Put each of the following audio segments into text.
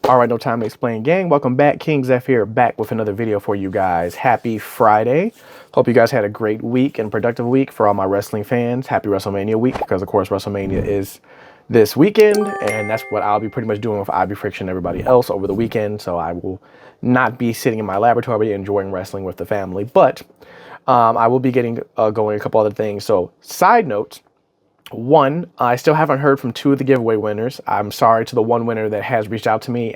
All right, no time to explain, gang. Welcome back. King Zeph here, back with another video for you guys. Happy Friday. Hope you guys had a great week and productive week. For all my wrestling fans, happy WrestleMania week, because of course WrestleMania is this weekend, and that's what I'll be pretty much doing with Ivy Friction and everybody else over the weekend. So I will not be sitting in my laboratory enjoying wrestling with the family, but I will be getting going a couple other things. So side notes. One, I still haven't heard from two of the giveaway winners. I'm sorry to the one winner that has reached out to me.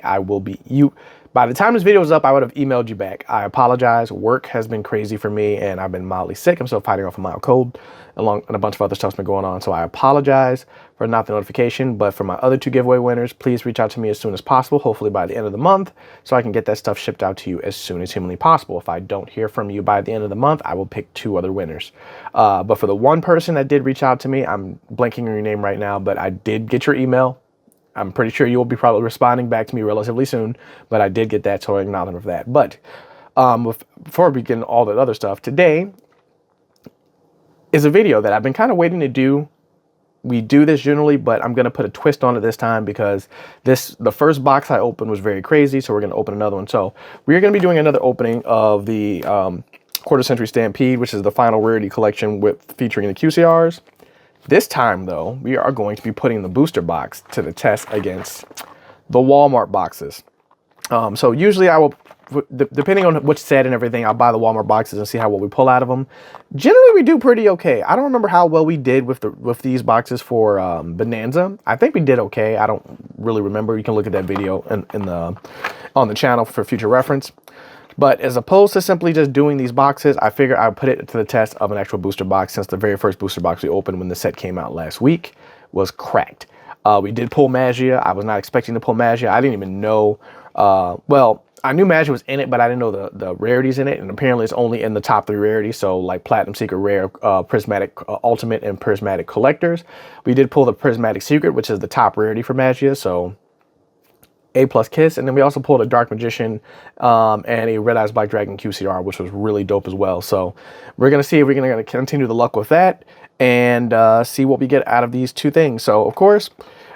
By the time this video is up, I would have emailed you back. I apologize. Work has been crazy for me and I've been mildly sick. I'm still fighting off a mild cold and a bunch of other stuff's been going on. So I apologize for not the notification, but for my other two giveaway winners, please reach out to me as soon as possible, hopefully by the end of the month, so I can get that stuff shipped out to you as soon as humanly possible. If I don't hear from you by the end of the month, I will pick two other winners. But for the one person that did reach out to me, I'm blanking on your name right now, but I did get your email. I'm pretty sure you will be probably responding back to me relatively soon, but I did get that, so I acknowledge of that. But before we begin all that other stuff, today is a video that I've been kind of waiting to do. We do this generally, but I'm going to put a twist on it this time because the first box I opened was very crazy, so we're going to open another one. So we're going to be doing another opening of the Quarter Century Stampede, which is the final rarity collection featuring the QCRs. This time, though, we are going to be putting the booster box to the test against the Walmart boxes. So usually I will, depending on which set and everything, I'll buy the Walmart boxes and see how well we pull out of them. Generally, we do pretty okay. I don't remember how well we did with these boxes for Bonanza. I think we did okay. I don't really remember. You can look at that video on the channel for future reference. But as opposed to simply just doing these boxes, I figured I would put it to the test of an actual booster box, since the very first booster box we opened when the set came out last week was cracked. We did pull Magia. I was not expecting to pull Magia. I didn't even know, well, I knew Magia was in it, but I didn't know the rarities in it. And apparently it's only in the top 3 rarities. So like Platinum Secret Rare, Prismatic Ultimate, and Prismatic Collectors. We did pull the Prismatic Secret, which is the top rarity for Magia. So A+ Kiss, and then we also pulled a Dark Magician and a Red Eyes Black Dragon QCR, which was really dope as well. So we're going to see if we're going to continue the luck with that and see what we get out of these two things. So, of course,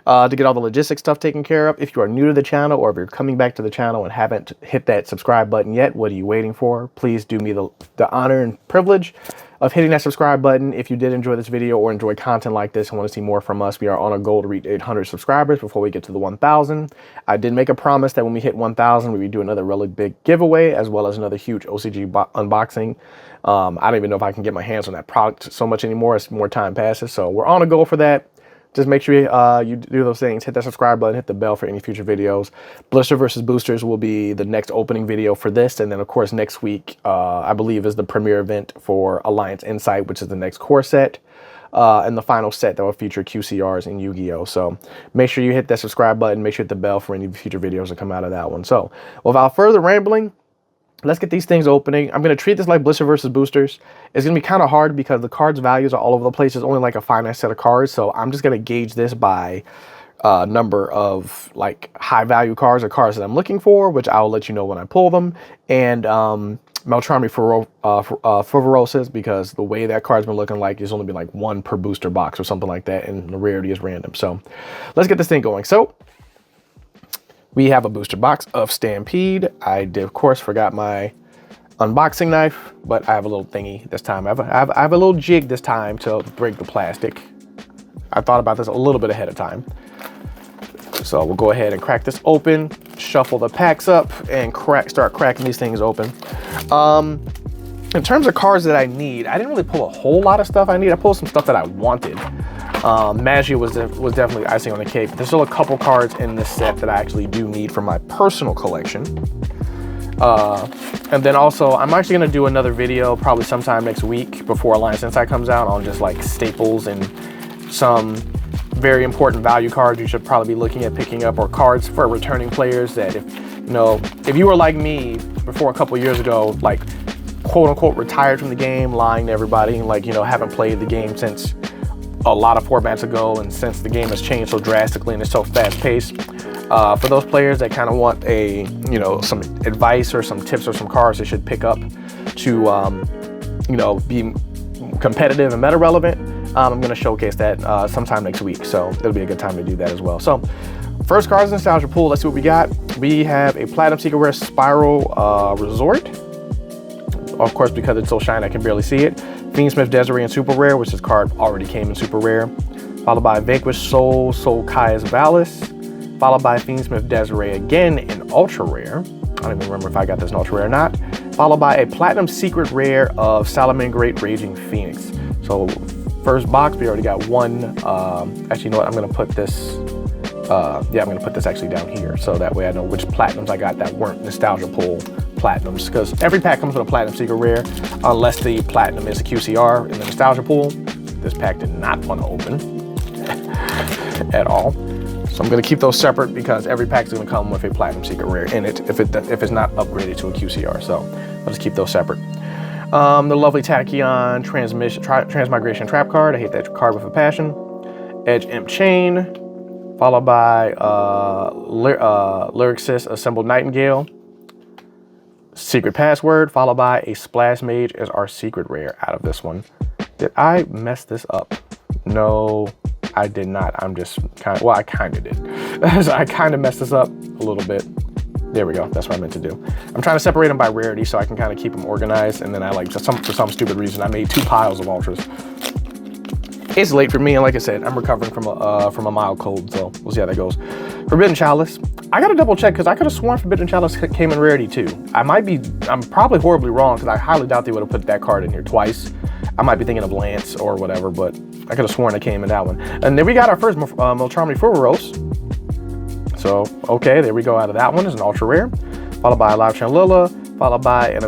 to get all the logistics stuff taken care of, if you are new to the channel or if you're coming back to the channel and haven't hit that subscribe button yet, what are you waiting for? Please do me the honor and privilege of hitting that subscribe button. If you did enjoy this video or enjoy content like this and want to see more from us, we are on a goal to reach 800 subscribers before we get to the 1,000. I did make a promise that when we hit 1,000, we would do another really big giveaway, as well as another huge OCG unboxing. I don't even know if I can get my hands on that product so much anymore as more time passes. So we're on a goal for that. Just make sure you do those things. Hit that subscribe button, hit the bell for any future videos. Blister versus Boosters will be the next opening video for this. And then, of course, next week, I believe, is the premiere event for Alliance Insight, which is the next core set. And the final set that will feature QCRs and YuGiOh. So make sure you hit that subscribe button. Make sure you hit the bell for any future videos that come out of that one. So without further rambling, let's get these things opening. I'm going to treat this like Blister versus Boosters. It's going to be kind of hard because the cards' values are all over the place. There's only like a finite set of cards. So I'm just going to gauge this by number of like high value cards or cards that I'm looking for, which I'll let you know when I pull them. And Meltrami Fervorosis, because the way that card's been looking like it's only been like 1 per booster box or something like that. And the rarity is random. So let's get this thing going. So we have a booster box of Stampede. I did, of course, forgot my unboxing knife, but I have a little thingy this time. I have a little jig this time to break the plastic. I thought about this a little bit ahead of time. So we'll go ahead and crack this open, shuffle the packs up, and start cracking these things open. In terms of cards that I need, I didn't really pull a whole lot of stuff I need. I pulled some stuff that I wanted. Magia was definitely icing on the cake. There's still a couple cards in this set that I actually do need for my personal collection. And then also, I'm actually going to do another video probably sometime next week before Alliance Insight comes out on just like staples and some very important value cards you should probably be looking at picking up, or cards for returning players that if you were like me before a couple years ago, like quote unquote retired from the game, lying to everybody, like, haven't played the game since a lot of formats ago, and since the game has changed so drastically and it's so fast paced, for those players that kind of want some advice or some tips or some cards they should pick up to be competitive and meta relevant, I'm going to showcase that sometime next week, so it'll be a good time to do that as well. So first cards nostalgia pool. Let's see what we got. We have a Platinum Secret Rare Spiral Resort. Of course, because it's so shiny, I can barely see it. Fiendsmith Desiree in Super Rare, which this card already came in Super Rare. Followed by Vanquish Soul Kai's Valis. Followed by Fiendsmith Desiree again in Ultra Rare. I don't even remember if I got this in Ultra Rare or not. Followed by a Platinum Secret Rare of Salamangreat Raging Phoenix. So first box, we already got one. Actually, you know what? I'm gonna put this. Yeah, I'm gonna put this actually down here, so that way I know which platinums I got that weren't nostalgia pool platinums. Because every pack comes with a Platinum Secret Rare, unless the platinum is a QCR in the nostalgia pool. This pack did not want to open at all. So I'm gonna keep those separate because every pack is gonna come with a Platinum Secret Rare in it if it's not upgraded to a QCR. So I'll just keep those separate. The lovely Tachyon Transmigration Trap card. I hate that card with a passion. Edge Imp Chain, followed by Lyricist Assembled Nightingale. Secret Password, followed by a Splash Mage as our secret rare out of this one. Did I mess this up? No, I did not. I'm just kind of, well, I kind of did. So I kind of messed this up a little bit. There we go. That's what I meant to do. I'm trying to separate them by rarity so I can kind of keep them organized. And then I like, for some stupid reason, I made 2 piles of Ultras. It's late for me, and like I said, I'm recovering from a mild cold, so we'll see how that goes. Forbidden Chalice. I gotta double check because I could have sworn Forbidden Chalice came in rarity too. I'm probably horribly wrong because I highly doubt they would have put that card in here twice. I might be thinking of Lance or whatever, but I could have sworn it came in that one. And then we got our first Milcharmony Furboros. So, okay, there we go out of that one. It's an ultra rare. Followed by a Live Chanlilla, followed by a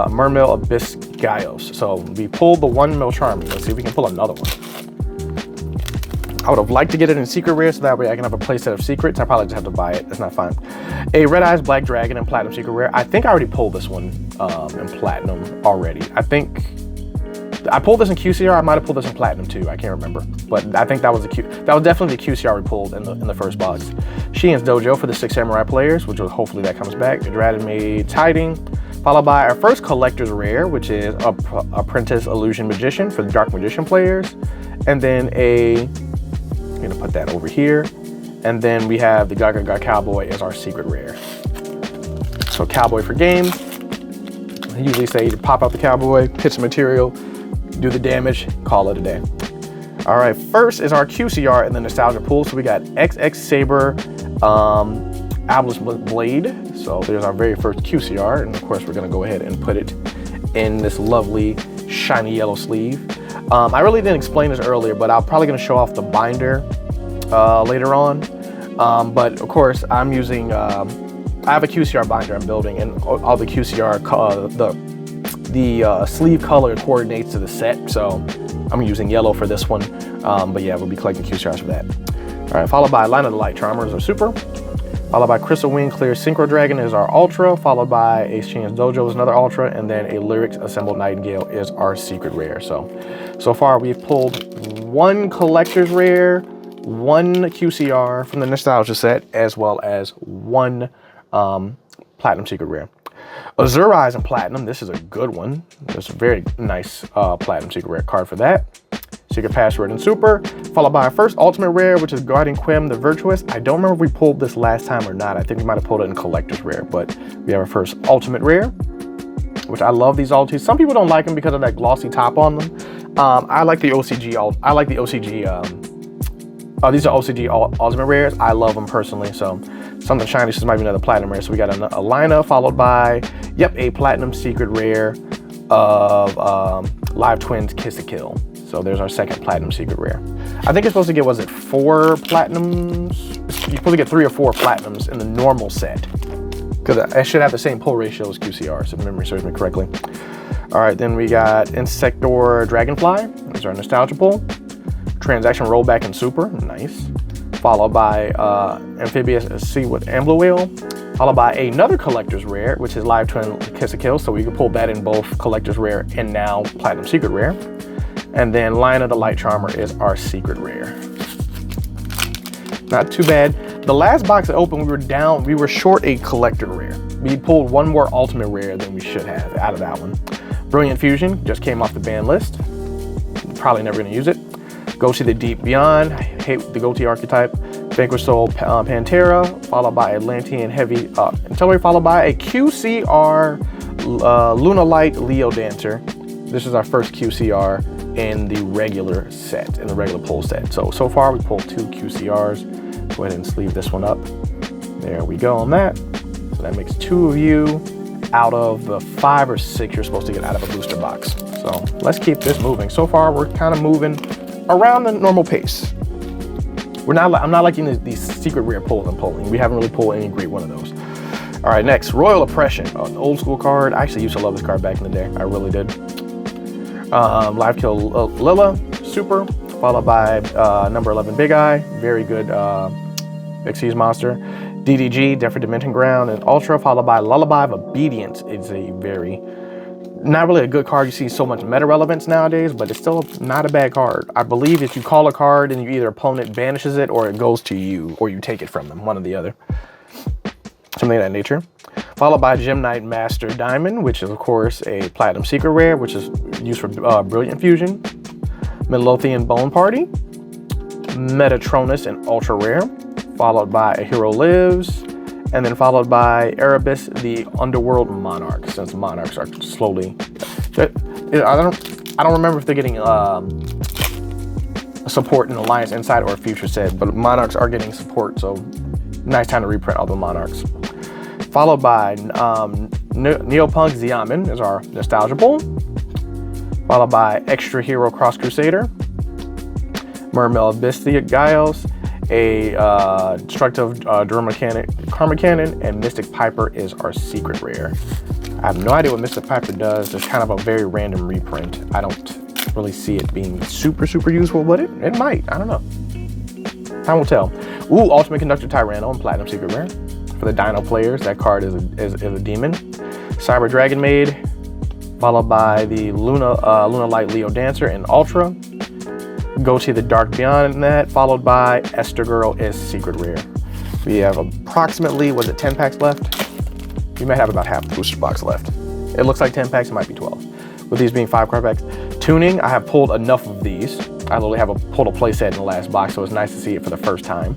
Mermail Abyss Gaios. So we pulled the one Milcharmony. Let's see if we can pull another one. I would have liked to get it in secret rare so that way I can have a playset of secrets. I probably just have to buy it. That's not fine. A Red Eyes Black Dragon in Platinum Secret Rare. I think I already pulled this one in Platinum already. I think I pulled this in QCR. I might have pulled this in Platinum too. I can't remember. But I think that was definitely the QCR we pulled in the first box. Sheehan's Dojo for the 6 Samurai players, which hopefully that comes back. Dreaded Maid's Hiding. Followed by our first collector's rare, which is Apprentice Illusion Magician for the Dark Magician players. And then I'm gonna put that over here. And then we have the Gaga Cowboy as our secret rare. So Cowboy for game. I usually say to pop out the Cowboy, hit some material, do the damage, call it a day. All right, first is our QCR in the nostalgia pool. So we got XX Saber Obelisk Blade. So there's our very first QCR. And of course, we're gonna go ahead and put it in this lovely shiny yellow sleeve. I really didn't explain this earlier, but I'm probably gonna show off the binder later on. But of course, I'm using, I have a QCR binder I'm building, and all the QCR, the sleeve color coordinates to the set. So I'm using yellow for this one. But yeah, we'll be collecting QCRs for that. All right, followed by Line of the Light Charmer is our super. Followed by Crystal Wing Clear Synchro Dragon is our ultra. Followed by a Sheehan's Dojo is another ultra. And then a Lyrics Assembled Nightingale is our secret rare. So far we've pulled one collector's rare, one QCR from the nostalgia set, as well as one platinum secret rare. Azure Eyes in Platinum, this is a good one. There's a very nice platinum secret rare card for that. Secret Password and Super, followed by our first ultimate rare, which is Guardian Quim the Virtuous. I don't remember if we pulled this last time or not. I think we might have pulled it in collector's rare, but we have our first ultimate rare, which I love these ultis. Some people don't like them because of that glossy top on them. I like the OCG. I like the OCG. These are OCG ultimate rares. I love them personally. So something shiny. This might be another platinum rare. So we got a Lina followed by, a platinum secret rare of Live Twins Kiss to Kill. So there's our second platinum secret rare. I think you're supposed to get, was it 4 platinums? You're supposed to get 3 or 4 platinums in the normal set. Because I should have the same pull ratio as QCRs, if memory serves me correctly. All right, then we got Insector Dragonfly. These are our nostalgia pull. Transaction Rollback and Super, nice. Followed by Amphibious Sea with Ambler Whale. Followed by another collector's rare, which is Live Twin Kiss a Kill. So we can pull that in both collector's rare and now platinum secret rare. And then Lion of the Light Charmer is our secret rare. Not too bad. The last box that opened, we were short a collector rare. We pulled one more ultimate rare than we should have out of that one. Brilliant Fusion just came off the ban list. Probably never gonna use it. Go to the Deep Beyond. I hate the goatee archetype. Vanquish Soul Pantera, followed by Atlantean Heavy Artillery, followed by a QCR Luna Light Leo Dancer. This is our first QCR in the regular set, in the regular pull set. So far we pulled 2 QCRs. Go ahead and sleeve this one up. There we go on that. So that makes 2 of you out of the 5 or 6 you're supposed to get out of a booster box. So let's keep this moving. So far we're kind of moving around the normal pace. I'm not liking these secret rare pulls I'm pulling. We haven't really pulled any great one of those. All right, next, Royal Oppression, an old school card. I actually used to love this card back in the day. I really did. Live Kill Lilla, Super, followed by number 11 Big Eye, very good Xyz monster. DDG, Different Dimension Ground, and Ultra, followed by Lullaby of Obedience. It's a very, not really a good card. You see so much meta relevance nowadays, but it's still not a bad card. I believe if you call a card and either opponent banishes it or it goes to you or you take it from them, one or the other. Something of that nature. Followed by Gem Knight Master Diamond, which is of course a Platinum Secret Rare, which is used for Brilliant Fusion. Midlothian Bone Party. Metatronus and Ultra Rare. Followed by A Hero Lives. And then followed by Erebus, the Underworld Monarch, since Monarchs are slowly... I don't remember if they're getting support in Alliance Inside or Future Set, but Monarchs are getting support, so nice time to reprint all the Monarchs. Followed by Neopunk Xiamen is our Nostalgia Bowl. Followed by Extra Hero Cross Crusader. Mermail Abyssia Giles. A Destructive Karma Cannon, and Mystic Piper is our secret rare. I have no idea what Mystic Piper does. It's kind of a very random reprint. I don't really see it being super useful, but it might. I don't know. Time will tell. Ooh, Ultimate Conductor Tyranno and Platinum Secret Rare. For the Dino players, that card is a demon. Cyber Dragon Maid, followed by the Luna Light Leo Dancer and Ultra. Go to the Dark Beyond that, followed by Esther Girl is secret rare. We have approximately, was it 10 packs left? We might have about half the booster box left. It looks like 10 packs, it might be 12. With these being 5 card packs. Tuning, I have pulled enough of these. I literally have pulled a playset in the last box, so it's nice to see it for the first time.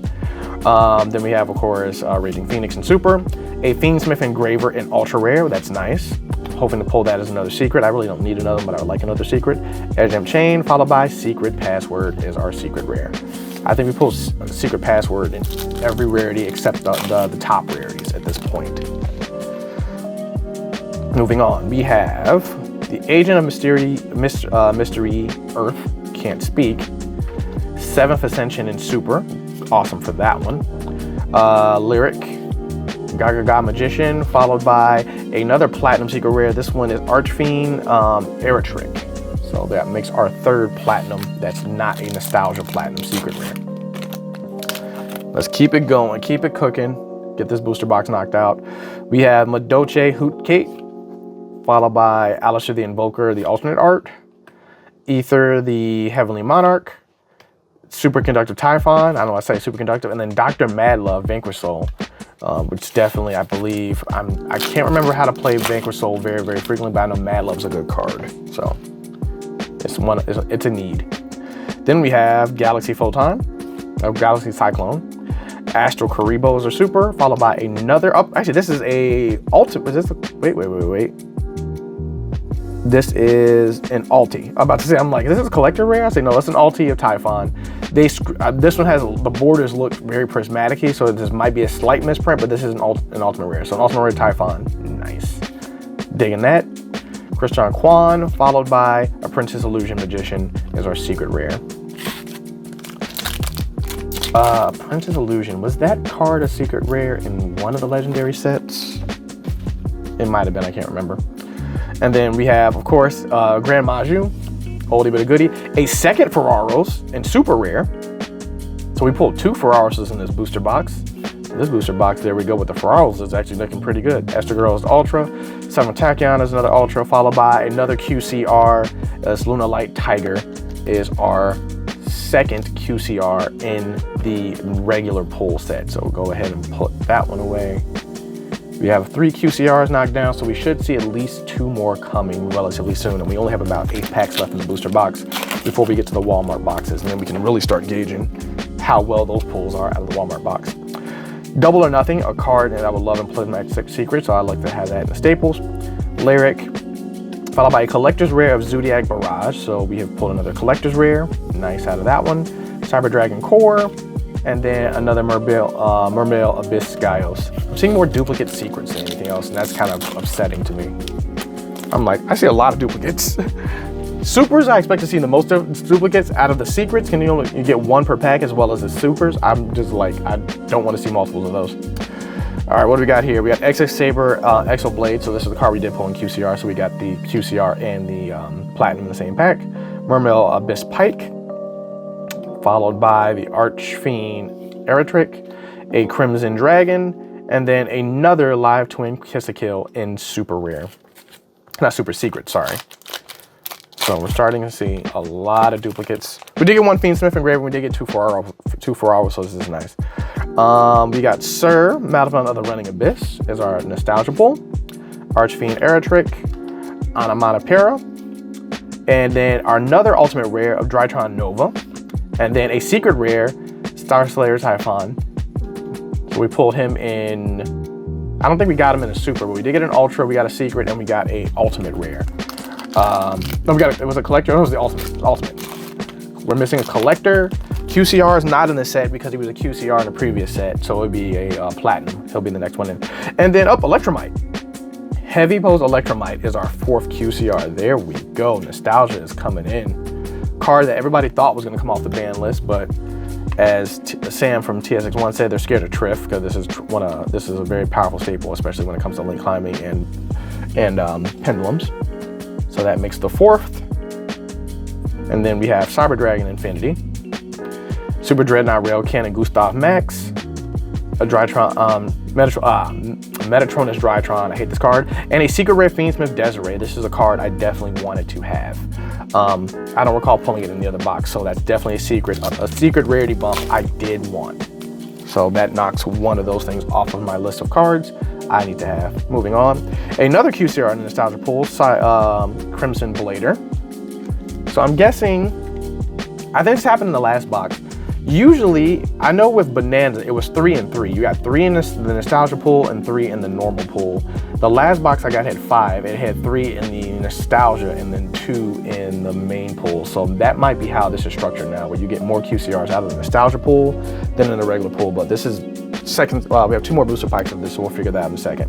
Then we have, of course, Raging Phoenix and Super. A Fiendsmith Engraver in Ultra Rare, that's nice. Hoping to pull that as another secret. I really don't need another one, but I would like another secret. Edgem Chain, followed by Secret Password is our secret rare. I think we pulled Secret Password in every rarity except the top rarities at this point. Moving on, we have the Agent of Mystery Earth, can't speak. 7th Ascension in Super, awesome for that one. Lyric, Gaga Magician, followed by another Platinum Secret Rare. This one is Archfiend Eritrick. So that makes our 3rd Platinum that's not a Nostalgia Platinum Secret Rare. Let's keep it going, keep it cooking, get this booster box knocked out. We have Madoche Hootkate, followed by Alistair the Invoker, the alternate art. Ether, the Heavenly Monarch. Superconductive Typhon, I don't know why I say superconductive, and then Dr. Madlove, Vanquish Soul, which definitely, I believe, I can't remember how to play Vanquish Soul very frequently, but I know Madlove's a good card, so it's a need. Then we have Galaxy Photon, Galaxy Cyclone, Astral Karibo is our super, followed by another, actually this is a ultimate, is this, wait. This is an Alti. I'm about to say, I'm like, this is a collector rare? I say, no, it's an Alti of Typhon. This one has, the borders look very prismatic-y, so this might be a slight misprint, but this is an ultimate rare. So an ultimate rare Typhon, nice. Digging that. Christian Quan, followed by a Princess Illusion Magician is our secret rare. Princess Illusion, was that card a secret rare in one of the legendary sets? It might have been, I can't remember. And then we have, of course, Grand Maju, oldie but a goodie. A 2nd Ferraros in super rare. So we pulled 2 Ferraros in this booster box. This booster box, there we go with the Ferraros, is actually looking pretty good. Esther Girl is Ultra. 7 Tachyon is another Ultra, followed by another QCR. This Luna Light Tiger is our 2nd QCR in the regular pull set. So we'll go ahead and put that one away. We have 3 QCRs knocked down, so we should see at least 2 more coming relatively soon, and we only have about 8 packs left in the booster box. before we get to the Walmart boxes, and then we can really start gauging how well those pulls are out of the Walmart box. Double or Nothing, a card that I would love in Plasmatic Secret, so I'd like to have that in the staples. Lyric, followed by a collector's rare of Zodiac Barrage, so we have pulled another collector's rare, nice out of that one. Cyber Dragon Core, and then another Mermail Abyss YuGiOh. I'm seeing more duplicate secrets than anything else, and that's kind of upsetting to me. I'm like, I see a lot of duplicates. Supers, I expect to see the most duplicates out of the secrets. You get one per pack as well as the supers. I'm just like, I don't want to see multiples of those. All right, what do we got here? We got XX Saber Exo Blade. So this is the card we did pull in QCR. So we got the QCR and the Platinum in the same pack. Mermail Abyss Pike, followed by the Archfiend Eritric, a Crimson Dragon, and then another Live Twin Kiss-a-Kill in super rare. Not super secret, sorry. So we're starting to see a lot of duplicates. We did get one Fiendsmith engraving. We did get two 4-hour, so this is nice. We got Sir, Maleficent of the Running Abyss is our nostalgia pull. Archfiend Eritric, Onomatopoeia, and then our another ultimate rare of Drytron Nova, and then a secret rare, Starslayer Typhon. So we pulled him in, I don't think we got him in a super, but we did get an ultra, we got a secret, and we got a ultimate rare. No, it was a collector, it was the ultimate. We're missing a collector. QCR is not in the set because he was a QCR in the previous set, so it would be a platinum. He'll be the next one in. And then up, Electromite. Heavy Pose Electromite is our 4th QCR. There we go, nostalgia is coming in. Card that everybody thought was gonna come off the ban list, but as Sam from TSX1 said, they're scared of Triff because this is a very powerful staple, especially when it comes to link climbing and pendulums. So that makes the 4th. And then we have Cyber Dragon Infinity, Super Dreadnought Railcan and Gustav Max, a Drytron, Metatronus Drytron, I hate this card, and a Secret Rare Fiendsmith Desiree. This is a card I definitely wanted to have. I don't recall pulling it in the other box, so that's definitely a secret rarity bump I did want. So that knocks one of those things off of my list of cards I need to have. Moving on, another QCR in the nostalgia pool, Crimson Blader. So I'm guessing, I think this happened in the last box. Usually, I know with Bonanza, it was 3 and 3. You got 3 in the nostalgia pool and 3 in the normal pool. The last box I got had 5. It had 3 in the nostalgia and then 2 in the main pool. So that might be how this is structured now, where you get more QCRs out of the nostalgia pool than in the regular pool. But this is second, we have 2 more booster packs of this, so we'll figure that out in a second.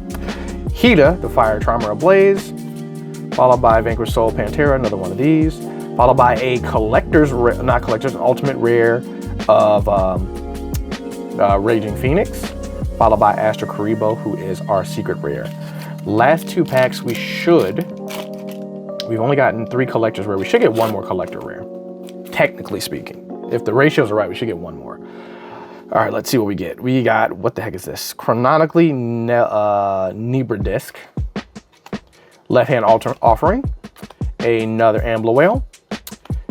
Hida, the Fire Charmer Ablaze, followed by Vanquish Soul Pantera, another one of these, followed by a ultimate rare of Raging Phoenix, followed by Astro Karibo, who is our secret rare. Last 2 packs we've only gotten 3 collectors rare. We should get 1 more collector rare, technically speaking. If the ratios are right, we should get 1 more. All right, let's see what we get. We got, what the heck is this? Chronically Nebra Disc, Left Hand Offering, another Ambler Whale.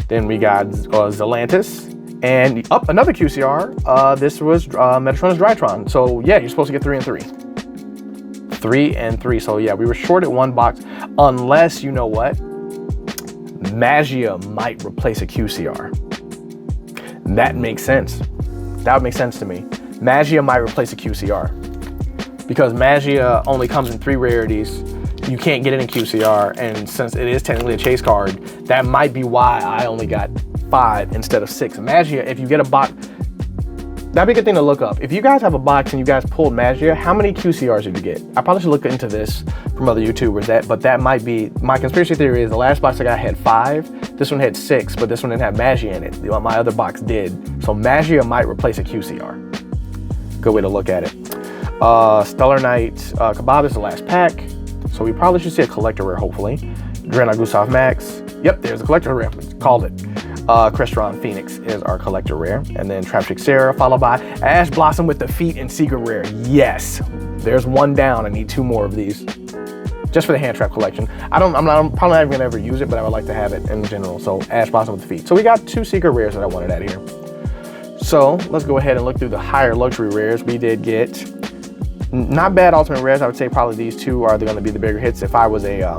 Then we got Zelantis, and up another QCR. This was Metatronus Drytron. So yeah, you're supposed to get 3 and 3. 3 and 3. So yeah, we were short at 1 box, unless, you know what? Magia might replace a QCR. That makes sense. That would make sense to me. Magia might replace a QCR because Magia only comes in 3 rarities. You can't get it in QCR, and since it is technically a chase card, that might be why I only got 5 instead of 6. Magia, if you get a box, that'd be a good thing to look up. If you guys have a box and you guys pulled Magia, how many QCRs did you get? I probably should look into this from other YouTubers, but that might be, my conspiracy theory is the last box I got had 5, this one had 6, but this one didn't have Magia in it. My other box did. So Magia might replace a QCR. Good way to look at it. Stellar Knight Kebab is the last pack. So we probably should see a collector rare, hopefully. Dreadnought Gustav Max. Yep, there's a collector rare. Called it. Crestron Phoenix is our collector rare. And then Traptrick Sarah, followed by Ash Blossom with the Feet and secret rare. Yes, there's 1 down. I need 2 more of these. Just for the hand trap collection. I'm probably not even gonna ever use it, but I would like to have it in general. So Ash Blossom with the Feet. So we got 2 secret rares that I wanted out of here. So let's go ahead and look through the higher luxury rares. We did get not bad ultimate rares. I would say probably these 2 are going to be the bigger hits. If I was a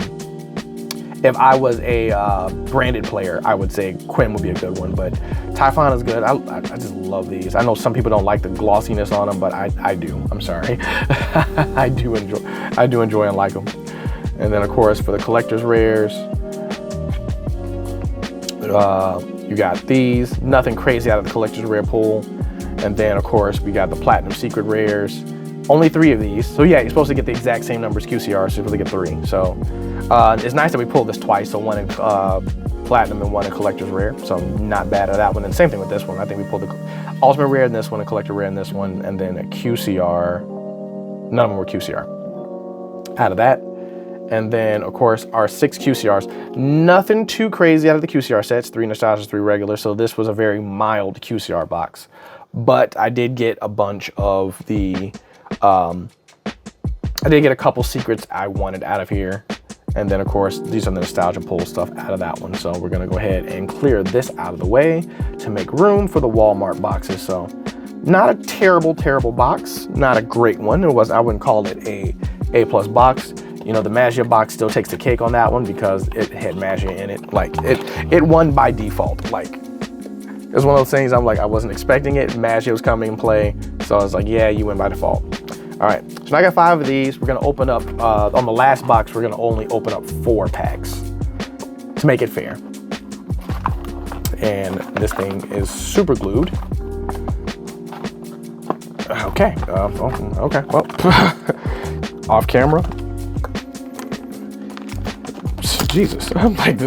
if I was a branded player, I would say Quinn would be a good one, but Typhon is good. I just love these. I know some people don't like the glossiness on them, but I do. I'm sorry. I do enjoy and like them. And then of course for the collector's rares, you got these. Nothing crazy out of the collector's rare pool. And then of course we got the platinum secret rares. Only 3 of these. So yeah, you're supposed to get the exact same number as QCR, so you're supposed to get 3. So it's nice that we pulled this twice. So 1 in platinum and 1 in collector's rare. So not bad at that one. And same thing with this one. I think we pulled the ultimate rare in this one, a collector rare in this one, and then a QCR. None of them were QCR out of that. And then of course our 6 QCRs. Nothing too crazy out of the QCR sets. 3 nostalgias, 3 regular. So this was a very mild QCR box. But I did get a bunch of the I did get a couple secrets I wanted out of here. And then of course, these are the nostalgia pull stuff out of that one. So we're gonna go ahead and clear this out of the way to make room for the Walmart boxes. So not a terrible box, not a great one. I wouldn't call it a plus box. You know, the Magia box still takes the cake on that one because it had Magia in it. Like it won by default. Like it's one of those things I'm like, I wasn't expecting it. Magia was coming in play. So I was like, yeah, you win by default. All right, so I got 5 of these. We're gonna open up, on the last box, we're gonna only open up 4 packs to make it fair. And this thing is super glued. Okay, okay, well, off camera. Jesus, I'm like,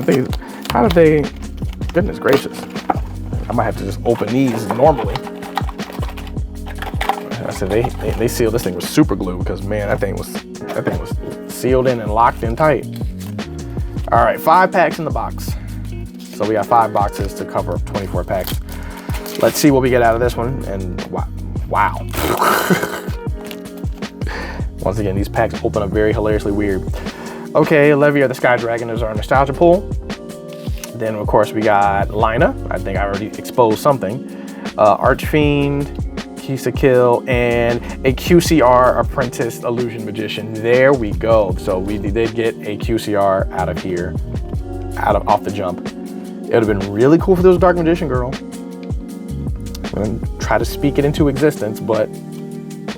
how did they, goodness gracious. I might have to just open these normally. I said they sealed this thing with super glue because man, that thing was sealed in and locked in tight. All right, 5 packs in the box. So we got 5 boxes to cover up 24 packs. Let's see what we get out of this one. And wow. Once again, these packs open up very hilariously weird. Okay, Levier the Sky Dragon is our nostalgia pull. Then of course we got Lina. I think I already exposed something. Archfiend, Keys to Kill, and a QCR Apprentice Illusion Magician. There we go. So we did get a QCR out of here, off the jump. It would have been really cool if there was a Dark Magician girl. I'm gonna try to speak it into existence, but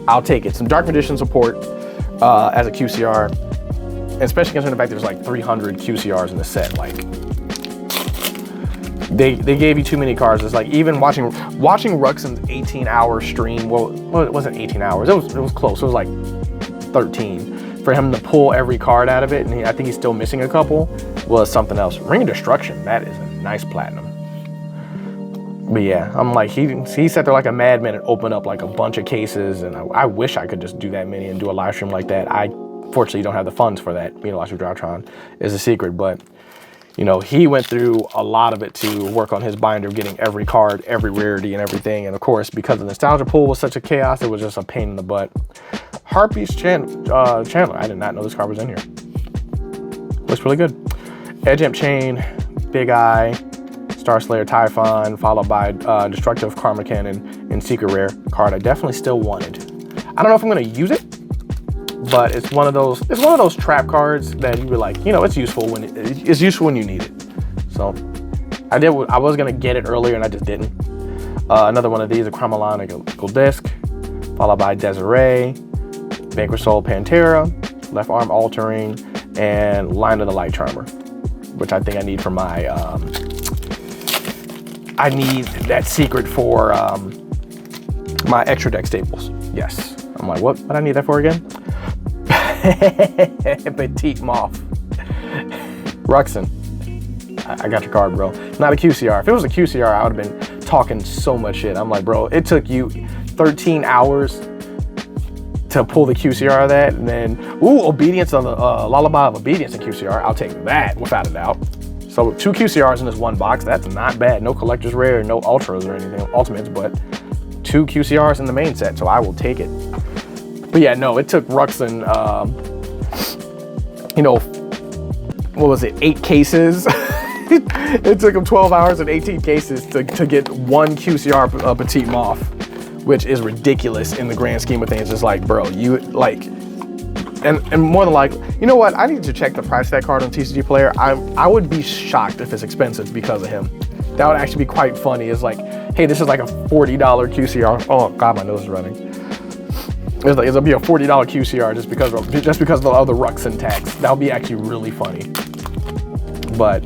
I'll take it. Some Dark Magician support as a QCR, especially considering the fact there's like 300 QCRs in the set. Like they gave you too many cards. It's like even watching Ruxin's 18-hour stream. Well, it wasn't 18 hours. It was close. It was like 13 for him to pull every card out of it, and I think he's still missing a couple. Was something else. Ring of Destruction. That is a nice platinum. But yeah, I'm like he sat there like a madman and opened up like a bunch of cases, and I wish I could just do that many and do a live stream like that. I fortunately don't have the funds for that. Being a live stream Drawtron is a secret, but. You know, he went through a lot of it to work on his binder, getting every card, every rarity and everything. And of course, because the nostalgia pool was such a chaos, it was just a pain in the butt. Harpy's Chandler. I did not know this card was in here. Looks really good. Edge Amp Chain, Big Eye, Star Slayer Typhon, followed by Destructive Karma Cannon and Secret Rare card I definitely still wanted. I don't know if I'm gonna use it, but it's one of those trap cards that you were like, you know, it's useful when you need it. So I was gonna get it earlier and I just didn't. Another one of these, a Chronological Disc, followed by Desiree, Vanquish Soul Pantera, Left Arm Altering, and Line of the Light Charmer, which I think I need for my, I need that secret for my extra deck staples. Yes. I'm like, what I need that for again? Petite Moth. Ruxin. I got your card, bro. Not a QCR. If it was a QCR, I would have been talking so much shit. I'm like, bro, it took you 13 hours to pull the QCR of that, and then, Obedience on the Lullaby of Obedience in QCR. I'll take that without a doubt. So 2 QCRs in this one box, that's not bad. No collector's rare, no ultras or anything, ultimates, but 2 QCRs in the main set, so I will take it. But yeah, no, it took Ruxin, you know, what was it, 8 cases? It took him 12 hours and 18 cases to get 1 QCR Petite Moth, which is ridiculous in the grand scheme of things. It's like, bro, you like, and more than likely, you know what? I need to check the price of that card on TCG Player. I would be shocked if it's expensive because of him. That would actually be quite funny. It's like, hey, this is like a $40 QCR. Oh God, my nose is running. It's like, it'll be a $40 QCR just because of the Ruxin tax. That would be actually really funny. But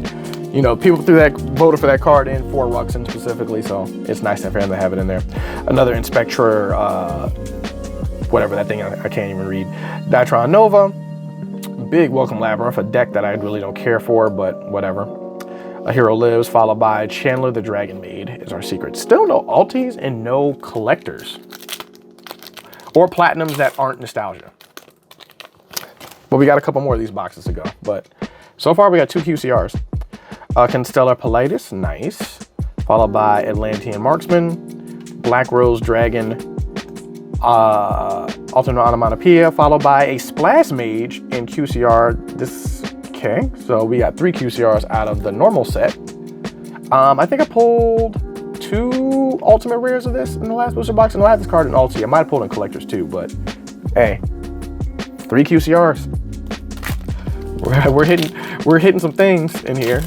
you know, people voted for that card in for Ruxin specifically, so it's nice for him to have it in there. Another Inspector, whatever that thing, I can't even read. Dytron Nova, big Welcome Labyrinth, a deck that I really don't care for, but whatever. A Hero Lives, followed by Chandler the Dragon Maid is our secret. Still no alties and no collectors. Or platinums that aren't nostalgia. But we got a couple more of these boxes to go. But so far we got 2 QCRs. Constellar Palladius, nice. Followed by Atlantean Marksman, Black Rose Dragon, Alternate Onomatopoeia, followed by a Splash Mage in QCR. Okay, so we got 3 QCRs out of the normal set. I think I pulled 2 ultimate rares of this in the last booster box. And I have this card in ulti. I might have pulled in collectors too, but hey, 3 QCRs. We're hitting some things in here.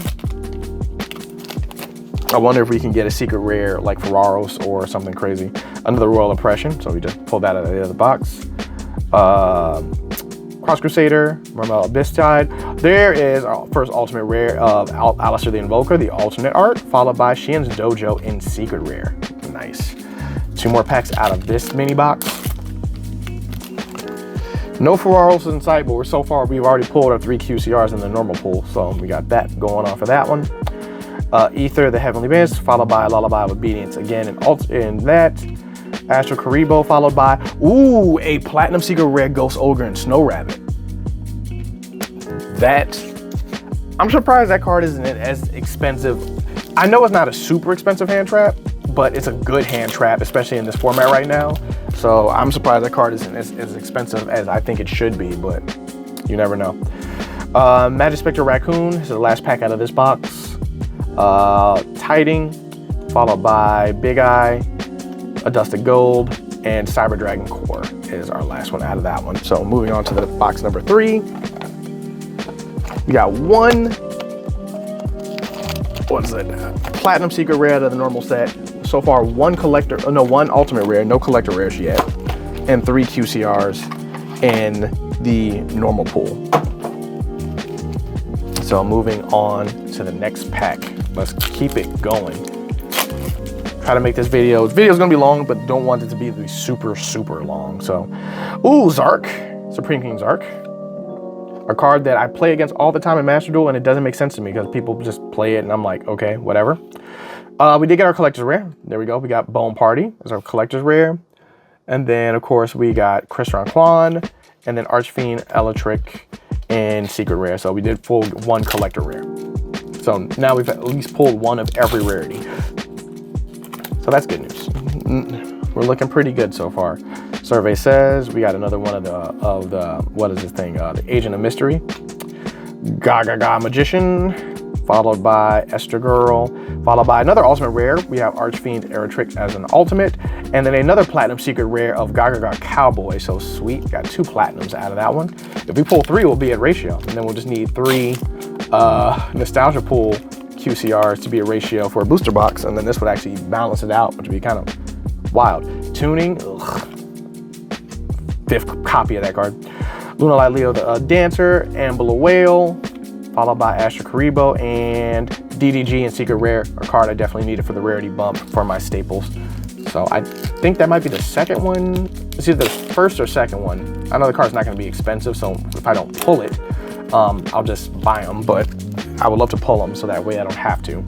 I wonder if we can get a secret rare like Ferraros or something crazy. Another Royal Oppression, so we just pulled that out of the other box. Cross Crusader, Marmel Abysside. There is our first ultimate rare of Alistair the Invoker, the alternate art, followed by Shin's Dojo in secret rare. Nice. 2 more packs out of this mini box. No Ferraros in sight, but so far we've already pulled our 3 QCRs in the normal pool, so we got that going on for that one. Ether, the Heavenly Mist, followed by Lullaby of Obedience again in that. Astro Karibo, followed by, ooh, a Platinum Secret Rare Ghost Ogre and Snow Rabbit. I'm surprised that card isn't as expensive. I know it's not a super expensive hand trap, but it's a good hand trap, especially in this format right now. So I'm surprised that card isn't as expensive as I think it should be, but you never know. Magic Spectre Raccoon is the last pack out of this box. Tiding, followed by Big Eye, a Dusted Gold, and Cyber Dragon Core is our last one out of that one. So moving on to the box number 3. We got 1, Platinum Secret Rare out of the normal set. So far, 1 ultimate rare, no collector rares yet, and 3 QCRs in the normal pool. So moving on to the next pack. Let's keep it going. Try to make this video's gonna be long, but don't want it to be super, super long. So, ooh, Zark, Supreme King Zark. A card that I play against all the time in Master Duel, and it doesn't make sense to me because people just play it and I'm like, okay, whatever. We did get our collector's rare. There we go. We got Bone Party as our collector's rare. And then, of course, we got Crystron Quan, and then Archfiend Elatric and secret rare. So we did pull 1 collector rare. So now we've at least pulled 1 of every rarity. So that's good news. We're looking pretty good so far. Survey says we got another one of the what is this thing? The Agent of Mystery. Gaga Magician, followed by Esther Girl, followed by another ultimate rare. We have Archfiend Elatric as an ultimate, and then another platinum secret rare of Gaga Cowboy. So sweet, got 2 platinums out of that one. If we pull 3, we'll be at ratio, and then we'll just need 3 nostalgia pool QCRs to be a ratio for a booster box, and then this would actually balance it out, which would be kind of wild. Tuning, ugh. 5th copy of that card. Luna Light Leo, the Dancer, Ambula Whale, followed by Astro Karibo, and DDG and Secret Rare, a card I definitely needed for the rarity bump for my staples. So I think that might be the second one. It's either the first or second one. I know the card's not going to be expensive, so if I don't pull it, I'll just buy them, but I would love to pull them so that way I don't have to.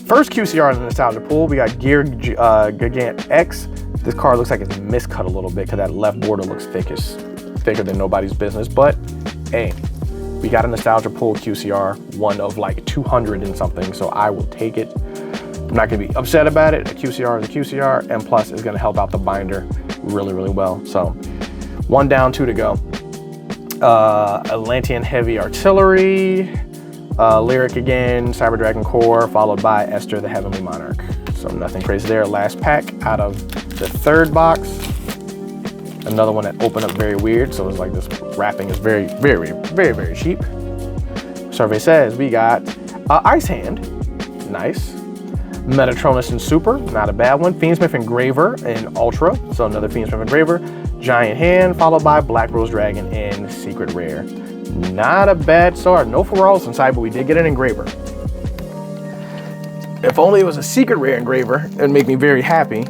First QCR in the nostalgia pool, we got Gear Gigant X. This card looks like it's miscut a little bit because that left border looks thicker than nobody's business, but hey, we got a nostalgia pool QCR, one of like 200 and something, so I will take it. I'm not gonna be upset about it. A QCR is a QCR, and plus it's gonna help out the binder really, really well. So 1 down, 2 to go. Atlantean Heavy Artillery, Lyric again, Cyber Dragon Core, followed by Esther the Heavenly Monarch. So nothing crazy there. Last pack out of the 3rd box. Another one that opened up very weird. So it's like this wrapping is very, very, very, very cheap. Survey says we got Ice Hand, nice. Metatronus in Super, not a bad one. Fiendsmith Engraver in Ultra, so another Fiendsmith Engraver. Giant Hand, followed by Black Rose Dragon in Secret Rare. Not a bad start. No Ferals inside, but we did get an Engraver. If only it was a Secret Rare Engraver, it would make me very happy.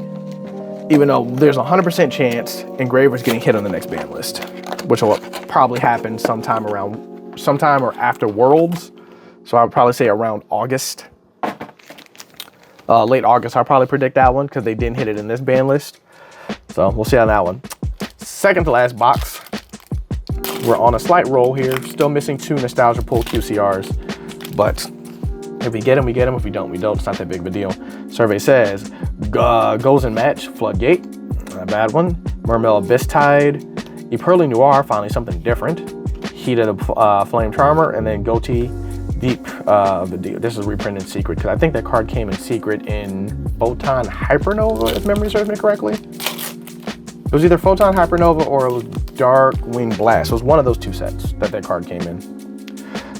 Even though there's a 100% chance Engraver's getting hit on the next ban list, which will probably happen sometime or after Worlds. So I would probably say around August. Late August, I'll probably predict that one because they didn't hit it in this ban list. So we'll see on that one. Second to last box. We're on a slight roll here. Still missing 2 Nostalgia Pull QCRs. But if we get them, we get them. If we don't, we don't. It's not that big of a deal. Survey says, Goes and Match, Floodgate. Not a bad one. Mermail Abyss Tide. Eperly Noir, finally something different. Heated Flame Charmer. And then Goatee Deep the deal. This is reprinted Secret because I think that card came in Secret in Photon Hypernova, if memory serves me correctly. It was either Photon Hypernova or it was Darkwing Blast. It was one of those 2 sets that card came in.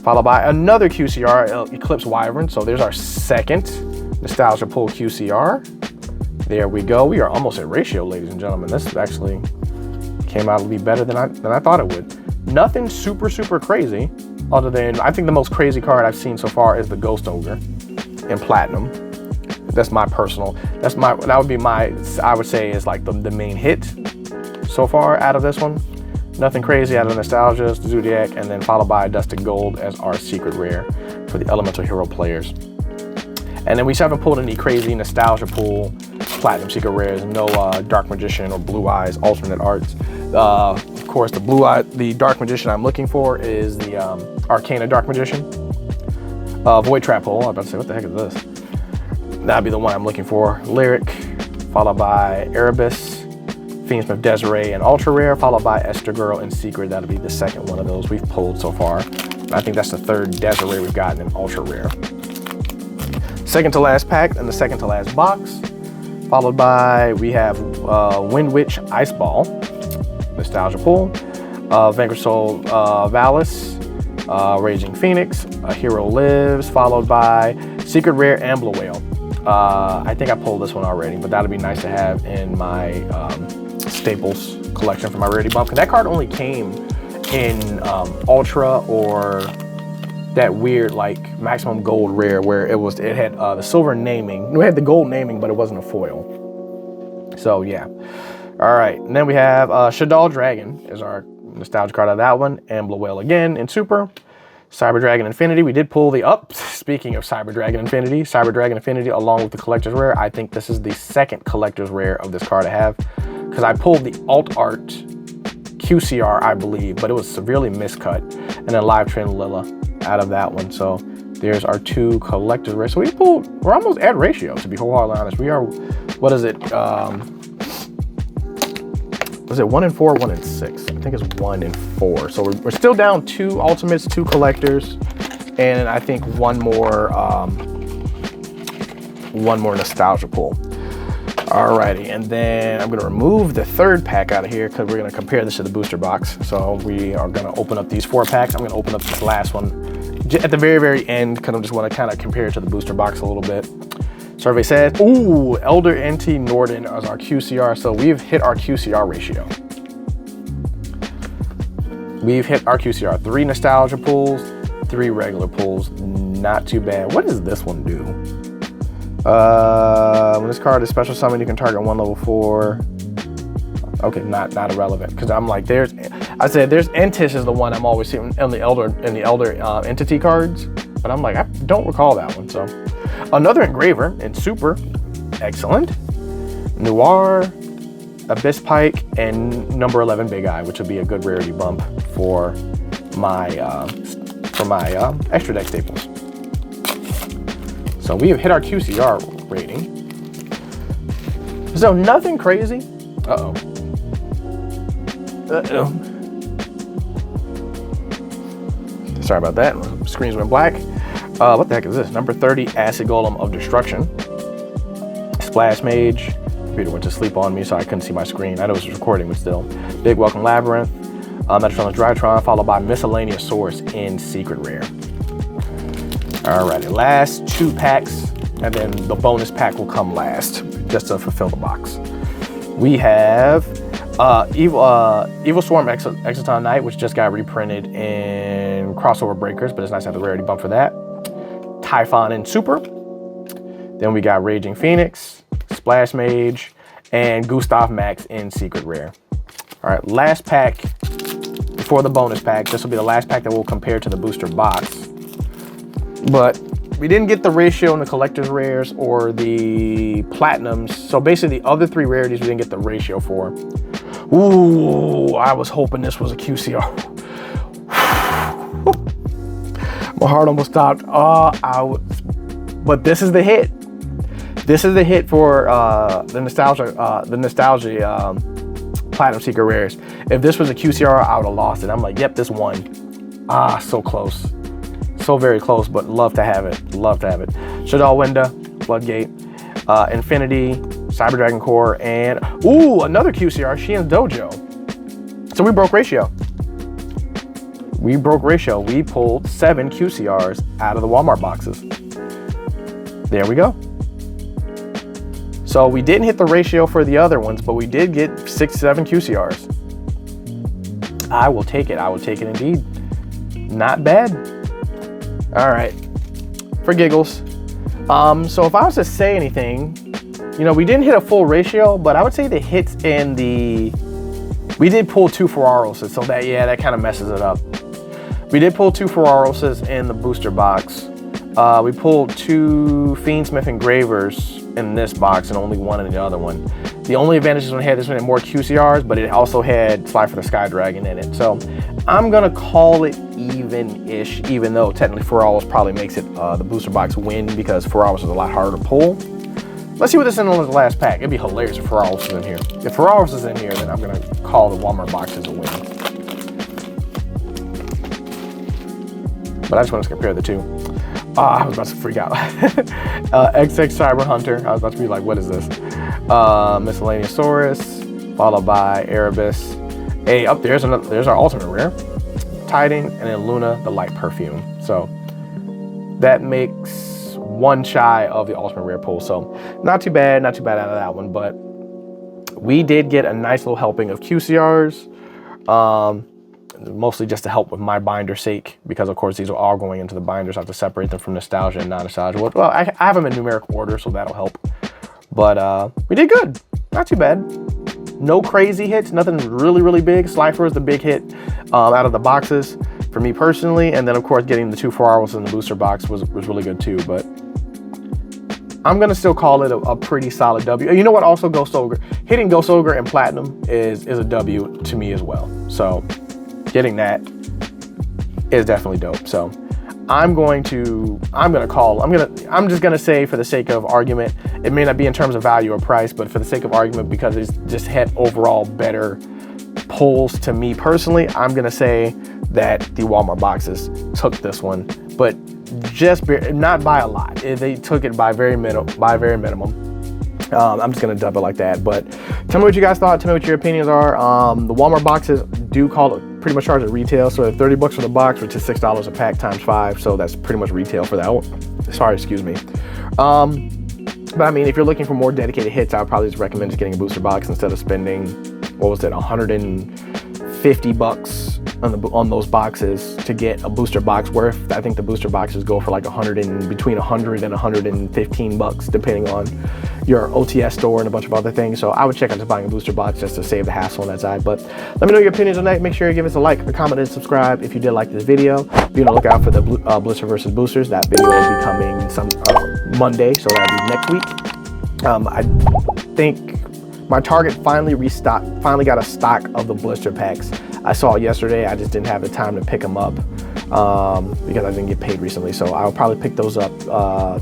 Followed by another QCR, Eclipse Wyvern. So there's our second Nostalgia Pull QCR. There we go. We are almost at ratio, ladies and gentlemen. This actually came out to be better than I thought it would. Nothing super, super crazy. Other than, I think the most crazy card I've seen so far is the Ghost Ogre in Platinum. That's my personal, that would be my, I would say is like the main hit so far out of this one. Nothing crazy out of Nostalgia, Zodiac, and then followed by Dusted Gold as our Secret Rare for the Elemental Hero players. And then we haven't pulled any crazy Nostalgia Pool, Platinum Secret Rares, no Dark Magician or Blue Eyes alternate arts. Of course, the Dark Magician I'm looking for is the Arcana Dark Magician. Void Trap Hole, I'm about to say, what the heck is this? That'd be the one I'm looking for. Lyric, followed by Erebus, Fiendsmith Desiree and Ultra Rare, followed by Esther Girl and Secret. That'll be the second one of those we've pulled so far. I think that's the third Desiree we've gotten in Ultra Rare. Second to last pack and the second to last box. Followed by, we have Wind Witch Ice Ball, Nostalgia Pool, Vanquish Soul Valis, Raging Phoenix, A Hero Lives, followed by Secret Rare Ambler Whale. I think I pulled this one already, but that'd be nice to have in my Staples collection for my rarity bump. Because that card only came in Ultra or that weird like maximum gold rare where it had the silver naming. It had the gold naming, but it wasn't a foil. So yeah. All right, and then we have Shaddoll Dragon is our nostalgia card of that one. Ambler Whale again in Super. Cyber Dragon Infinity, we did pull the up. Speaking of Cyber Dragon Infinity along with the Collector's Rare. I think this is the second Collector's Rare of this card I have because I pulled the Alt Art QCR, I believe, but it was severely miscut. And then Live Trend Lilla out of that one. So there's our 2 Collector's Rare. So we're almost at ratio, to be wholly honest. We are, what is it? Was it 1 and 4, 1 and 6? I think it's 1 and 4. So we're still down 2 Ultimates, 2 Collectors, and I think one more Nostalgia Pool. Alrighty, and then I'm gonna remove the 3rd pack out of here because we're gonna compare this to the booster box. So we are gonna open up these 4 packs. I'm gonna open up this last one at the very, very end because I just wanna kind of compare it to the booster box a little bit. Survey says, ooh, Elder NT Norden as our QCR. So we've hit our QCR ratio. We've hit our QCR. 3 Nostalgia Pools, 3 regular pulls. Not too bad. What does this one do? When this card is special summon, you can target 1 level 4. Okay, not irrelevant. Because I'm like, there's Entis is the one I'm always seeing in the Elder entity cards. But I'm like, I don't recall that one. So another Engraver in Super, excellent. Noir, Abyss Pike, and number 11 Big Eye, which would be a good rarity bump for my extra deck staples. So we have hit our QCR rating. So nothing crazy. Uh-oh. Sorry about that. Screens went black. What the heck is this? Number 30 Acid Golem of Destruction. Splash Mage. computer went to sleep on me, so I couldn't see my screen. I know it was recording, but still. Big Welcome Labyrinth, Metatron's Drytron, followed by Miscellaneous Source in Secret Rare. Alrighty, last 2 packs, and then the bonus pack will come last, just to fulfill the box. We have Evil Swarm Exoton Knight, which just got reprinted in Crossover Breakers, but it's nice to have the rarity bump for that. Typhon in Super. Then we got Raging Phoenix, Splash Mage, and Gustav Max in Secret Rare. All right, last pack before the bonus pack. This will be the last pack that we'll compare to the booster box. But we didn't get the ratio in the collector's rares or the platinums. So basically the other 3 rarities we didn't get the ratio for. Ooh, I was hoping this was a QCR. My heart almost stopped. But this is the hit. This is the hit for the nostalgia Platinum Secret Rares. If this was a QCR, I would have lost it. I'm like, yep, this won. Ah, so close. So very close, but love to have it. Love to have it. Shaddoll Winda, Floodgate, Infinity, Cyber Dragon Core, and ooh, another QCR, Shien's Dojo. So we broke ratio. We broke ratio. We pulled 7 QCRs out of the Walmart boxes. There we go. So we didn't hit the ratio for the other ones, but we did get 6, 7 QCRs. I will take it. I will take it indeed. Not bad. All right, for giggles. So if I was to say anything, you know, we didn't hit a full ratio, but I would say the hits in the, we did pull 2 Ferraroses, so that, yeah, that kind of messes it up. We did pull 2 Ferraroses in the booster box. We pulled 2 Fiendsmith Engravers in this box and only 1 in the other one. The only advantage is when it had this one had more QCRs, but it also had Slide for the Sky Dragon in it. So I'm gonna call it even-ish, even though technically Ferraros probably makes it the booster box win because Ferraros is a lot harder to pull. Let's see what this is in the last pack. It'd be hilarious if Ferraros is in here. If Ferraros is in here, then I'm gonna call the Walmart boxes a win. But I just want to compare the 2. I was about to freak out. XX Cyber Hunter. I was about to be like, what is this? Miscellaneous Saurus, followed by Erebus. Hey, up there's our ultimate rare. Tiding, and then Luna, the Light Perfume. So that makes 1 shy of the ultimate rare pull. So not too bad out of that one. But we did get a nice little helping of QCRs. Mostly just to help with my binder sake, because of course these are all going into the binders. I have to separate them from nostalgia and non-nostalgia. Well, I have them in numeric order, so that'll help. But we did good, not too bad. No crazy hits, nothing really big. Slifer is the big hit out of the boxes for me personally, and then of course getting the 2 Ferraros in the booster box was really good too. But I'm gonna still call it a pretty solid W. You know what? Also, Ghost Ogre, hitting Ghost Ogre and Platinum is a W to me as well. So getting that is definitely dope. So I'm just gonna say, for the sake of argument, it may not be in terms of value or price, but for the sake of argument, because it's just had overall better pulls to me personally, I'm gonna say that the Walmart boxes took this one, but just not by a lot. They took it by very minimum. I'm just gonna dub it like that. But tell me what you guys thought. Tell me what your opinions are. The Walmart boxes do call it pretty much charge at retail. So at 30 bucks for the box, which is $6 a pack times 5. So that's pretty much retail for that one. Sorry, excuse me. But I mean, if you're looking for more dedicated hits, I would probably just recommend just getting a booster box instead of spending, what was it, 150 bucks on those boxes to get a booster box worth. I think the booster boxes go for like between 100 and 115 bucks, depending on your OTS store and a bunch of other things. So I would check out just buying a booster box just to save the hassle on that side. But let me know your opinions on that. Make sure you give us a like, a comment, and subscribe if you did like this video. Be on the lookout for the Blister versus Boosters. That video will be coming some Monday, so that'll be next week. I think my Target finally got a stock of the blister packs. I saw it yesterday. I just didn't have the time to pick them up because I didn't get paid recently. So I'll probably pick those up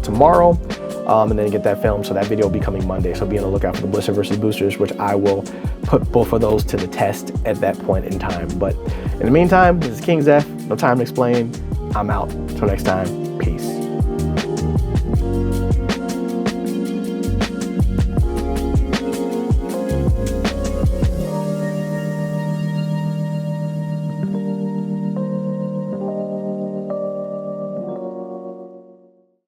tomorrow and then get that filmed. So that video will be coming Monday. So be on the lookout for the blister versus boosters, which I will put both of those to the test at that point in time. But in the meantime, this is King Zeph. No time to explain. I'm out. Till next time.